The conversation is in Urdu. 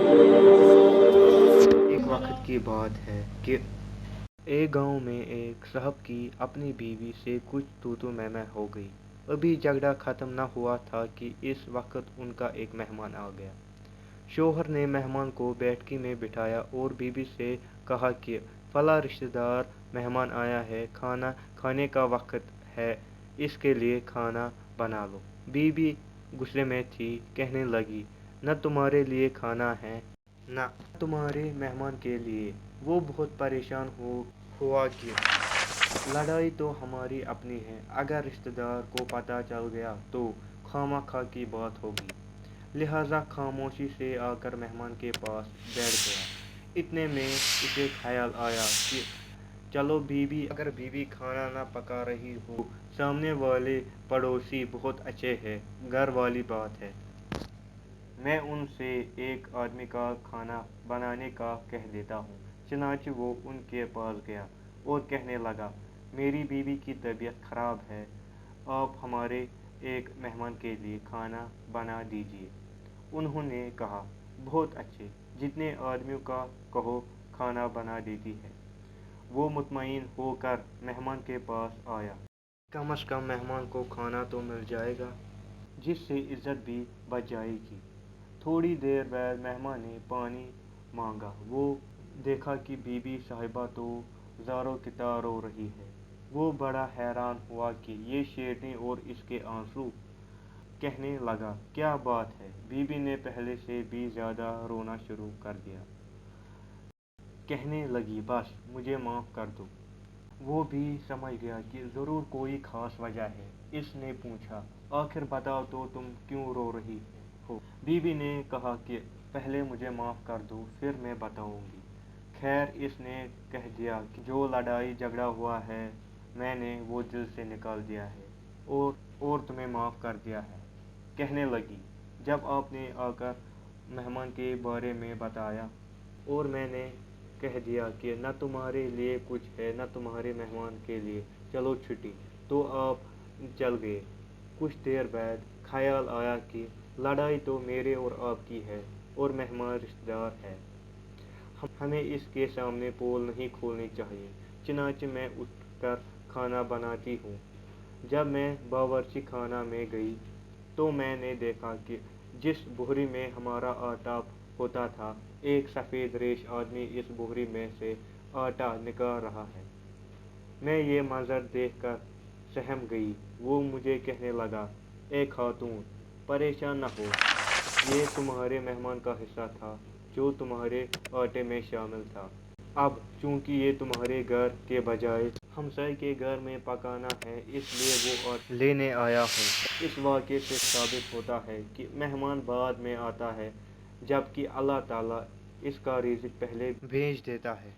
ایک وقت کی بات ہے کہ ایک گاؤں میں ایک صاحب کی اپنی بیوی سے کچھ تو میں ہو گئی۔ ابھی جھگڑا ختم نہ ہوا تھا کہ اس وقت ان کا ایک مہمان آ گیا۔ شوہر نے مہمان کو بیٹھکی میں بٹھایا اور بیوی سے کہا کہ فلاں رشتہ دار مہمان آیا ہے، کھانا کھانے کا وقت ہے، اس کے لیے کھانا بنا لو۔ بیوی غصے میں تھی، کہنے لگی نہ تمہارے لیے کھانا ہے نہ تمہارے مہمان کے لیے۔ وہ بہت پریشان ہوا کہ لڑائی تو ہماری اپنی ہے، اگر رشتہ دار کو پتہ چل گیا تو خواہ خواہ کی بات ہوگی، لہذا خاموشی سے آ کر مہمان کے پاس بیٹھ گیا۔ اتنے میں اسے خیال آیا کہ چلو اگر بیوی کھانا نہ پکا رہی ہو، سامنے والے پڑوسی بہت اچھے ہیں، گھر والی بات ہے، میں ان سے ایک آدمی کا کھانا بنانے کا کہہ دیتا ہوں۔ چنانچہ وہ ان کے پاس گیا اور کہنے لگا میری بیوی کی طبیعت خراب ہے، آپ ہمارے ایک مہمان کے لیے کھانا بنا دیجیے۔ انہوں نے کہا بہت اچھے، جتنے آدمیوں کا کہو کھانا بنا دیتی ہے۔ وہ مطمئن ہو کر مہمان کے پاس آیا۔ کم از کم مہمان کو کھانا تو مل جائے گا، جس سے عزت بھی بچ جائے گی۔ تھوڑی دیر بعد مہمان نے پانی مانگا۔ وہ دیکھا کہ بی بی صاحبہ تو زاروں کی طرح رو رہی ہے۔ وہ بڑا حیران ہوا کہ یہ شیرنی اور اس کے آنسو۔ کہنے لگا کیا بات ہے؟ بی بی نے پہلے سے بھی زیادہ رونا شروع کر دیا۔ کہنے لگی بس مجھے معاف کر دو۔ وہ بھی سمجھ گیا کہ ضرور کوئی خاص وجہ ہے۔ اس نے پوچھا آخر بتاؤ تو تم کیوں رو رہی ہو؟ بی بی نے کہا کہ پہلے مجھے معاف کر دو پھر میں بتاؤں گی۔ خیر اس نے کہہ دیا کہ جو لڑائی جھگڑا ہوا ہے میں نے وہ دل سے نکال دیا ہے اور تمہیں معاف کر دیا ہے۔ کہنے لگی جب آپ نے آ کر مہمان کے بارے میں بتایا اور میں نے کہہ دیا کہ نہ تمہارے لیے کچھ ہے نہ تمہارے مہمان کے لیے، چلو چھٹی، تو آپ چل گئے۔ کچھ دیر بعد خیال آیا کہ لڑائی تو میرے اور آپ کی ہے اور مہمان رشتہ دار ہے، ہمیں اس کے سامنے پول نہیں کھولنی چاہیے۔ چنانچہ میں اٹھ کر کھانا بناتی ہوں۔ جب میں باورچی خانے میں گئی تو میں نے دیکھا کہ جس بوری میں ہمارا آٹا ہوتا تھا، ایک سفید ریش آدمی اس بوری میں سے آٹا نکال رہا ہے۔ میں یہ منظر دیکھ کر سہم گئی۔ وہ مجھے کہنے لگا اے خاتون، پریشان نہ ہو، یہ تمہارے مہمان کا حصہ تھا جو تمہارے آٹے میں شامل تھا۔ اب چونکہ یہ تمہارے گھر کے بجائے ہمسائے کے گھر میں پکانا ہے، اس لیے وہ آٹا لینے آیا ہوں۔ اس واقعے سے ثابت ہوتا ہے کہ مہمان بعد میں آتا ہے، جبکہ اللہ تعالیٰ اس کا رزق پہلے بھیج دیتا ہے۔